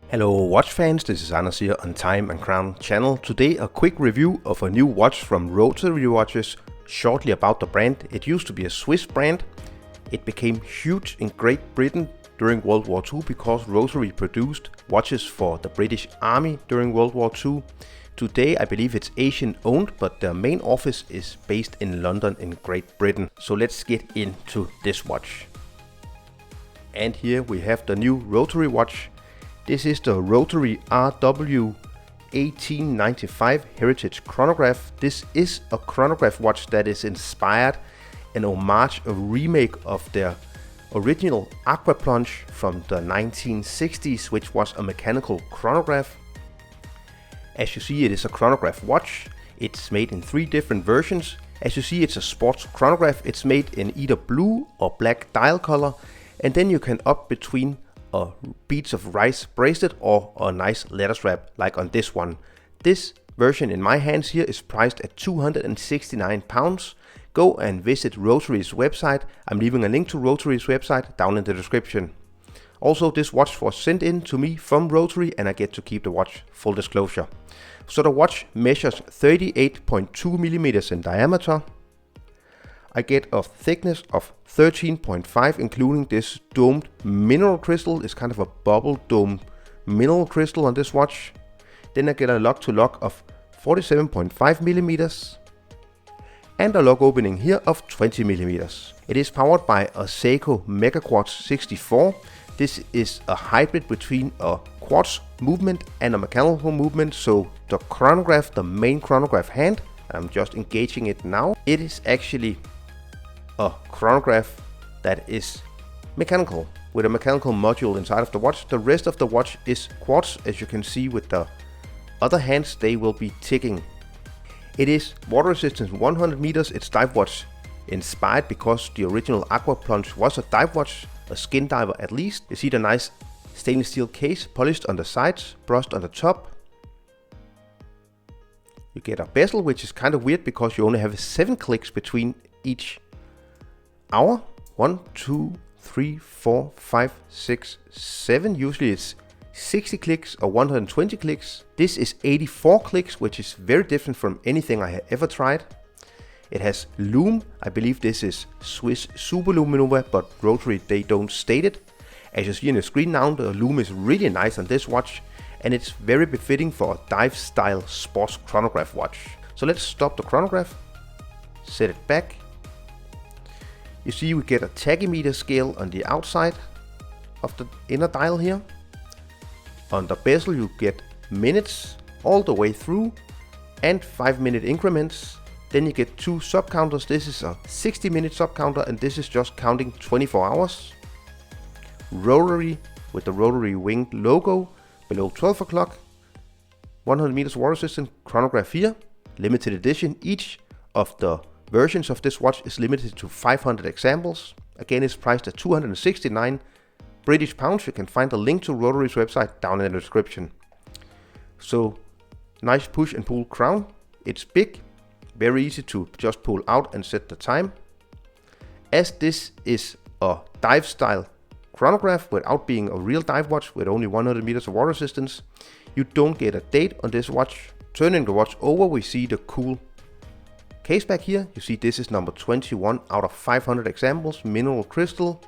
Hello watch fans, this is Anders here on Time and Crown channel. Today a quick review of a new watch from Rotary Watches. Shortly about the brand. It used to be a Swiss brand. It became huge in Great Britain during World War II because Rotary produced watches for the British Army during World War II. Today I believe it's Asian owned, but their main office is based in London in Great Britain. So let's get into this watch. And here we have the new Rotary watch. This is the Rotary RW 1895 Heritage Chronograph. This is a chronograph watch that is inspired an homage, a remake of their original Aquaplunge from the 1960s, which was a mechanical chronograph. As you see, it is a chronograph watch. It's made in 3 different versions. As you see, it's a sports chronograph. It's made in either blue or black dial color, and then you can opt between a beads of rice bracelet or a nice leather strap like on this one. This version in my hands here is priced at £269. Go and visit Rotary's website. I'm leaving a link to Rotary's website down in the description. Also, this watch was sent in to me from Rotary and I get to keep the watch, full disclosure. So the watch measures 38.2 millimeters in diameter. I get a thickness of 13.5, including this domed mineral crystal. It's kind of a bubble domed mineral crystal on this watch. Then I get a lock to lock of 47.5 millimeters and a lock opening here of 20 millimeters. It is powered by a Seiko Mega Quartz 64. This is a hybrid between a quartz movement and a mechanical movement. So the chronograph, the main chronograph hand, I'm just engaging it now. It is actually a chronograph that is mechanical with a mechanical module inside of the watch. The rest of the watch is quartz. As you can see with the other hands, they will be ticking. It is water resistance 100 meters. It's dive watch inspired because the original Aquaplunge was a dive watch, a skin diver at least. You see the nice stainless steel case, polished on the sides, brushed on the top. You get a bezel, which is kind of weird because you only have 7 clicks between each hour. 1, 2, 3, 4, 5, 6, 7. Usually it's 60 clicks or 120 clicks. This is 84 clicks, which is very different from anything I have ever tried. It has loom. I believe this is Swiss Super Loom maneuver, but Rotary, they don't state it. As you see on the screen now, the loom is really nice on this watch and it's very befitting for a dive style sports chronograph watch. So let's stop the chronograph, set it back. You see we get a tachymeter scale on the outside of the inner dial here. On the bezel you get minutes all the way through and 5-minute increments. Then you get 2 sub counters. This is a 60-minute sub counter and this is just counting 24 hours. Rotary with the Rotary winged logo below 12 o'clock. 100 meters water resistant chronograph here. Limited edition. Each of the versions of this watch is limited to 500 examples. Again, it's priced at 269 British pounds. You can find a link to Rotary's website down in the description. So, nice push and pull crown. It's big, very easy to just pull out and set the time. As this is a dive style chronograph without being a real dive watch with only 100 meters of water resistance, you don't get a date on this watch. Turning the watch over, we see the cool case back here. You see this is number 21 out of 500 examples, mineral crystal.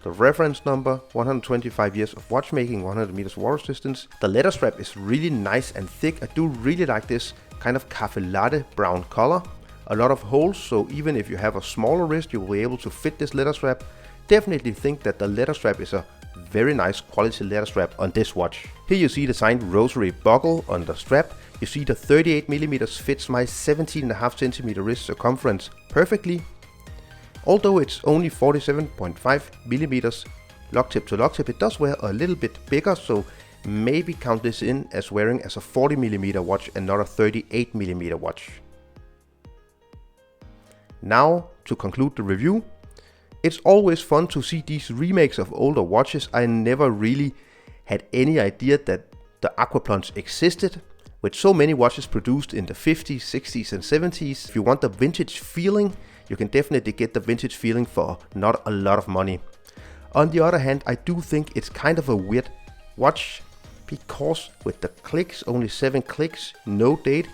The reference number, 125 years of watchmaking, 100 meters water resistance. The leather strap is really nice and thick. I do really like this kind of cafe latte brown color. A lot of holes, so even if you have a smaller wrist, you will be able to fit this leather strap. Definitely think that the leather strap is a very nice quality leather strap on this watch. Here you see the signed Rotary buckle on the strap. You see the 38 millimeters fits my 17.5 centimeter wrist circumference perfectly. Although it's only 47.5 millimeters lock tip to lock tip, it does wear a little bit bigger, so maybe count this in as wearing as a 40 millimeter watch and not a 38 millimeter watch. Now to conclude the review. It's always fun to see these remakes of older watches. I never really had any idea that the Aquaplunge existed. With so many watches produced in the 50s, 60s and 70s, if you want the vintage feeling, you can definitely get the vintage feeling for not a lot of money. On the other hand, I do think it's kind of a weird watch because with the clicks, only 7 clicks, no date,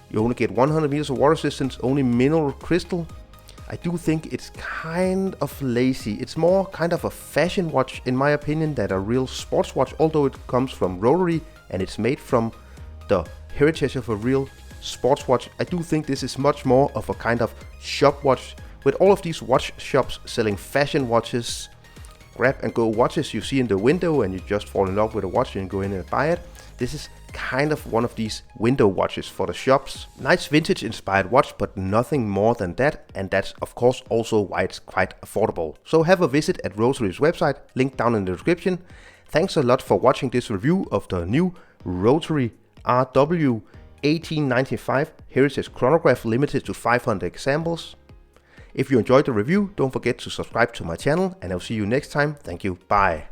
you only get 100 meters of water resistance, only mineral crystal. I do think it's kind of lazy. It's more kind of a fashion watch in my opinion than a real sports watch, although it comes from Rotary and it's made from the heritage of a real sports watch. I do think this is much more of a kind of shop watch, with all of these watch shops selling fashion watches, grab and go watches you see in the window and you just fall in love with a watch and go in and buy it. This is kind of one of these window watches for the shops. Nice vintage inspired watch, but nothing more than that, and that's of course also why it's quite affordable. So have a visit at Rotary's website, link down in the description. Thanks a lot for watching this review of the new Rotary RW 1895 Heritage Chronograph limited to 500 examples. If you enjoyed the review, don't forget to subscribe to my channel, and I'll see you next time. Thank you, bye.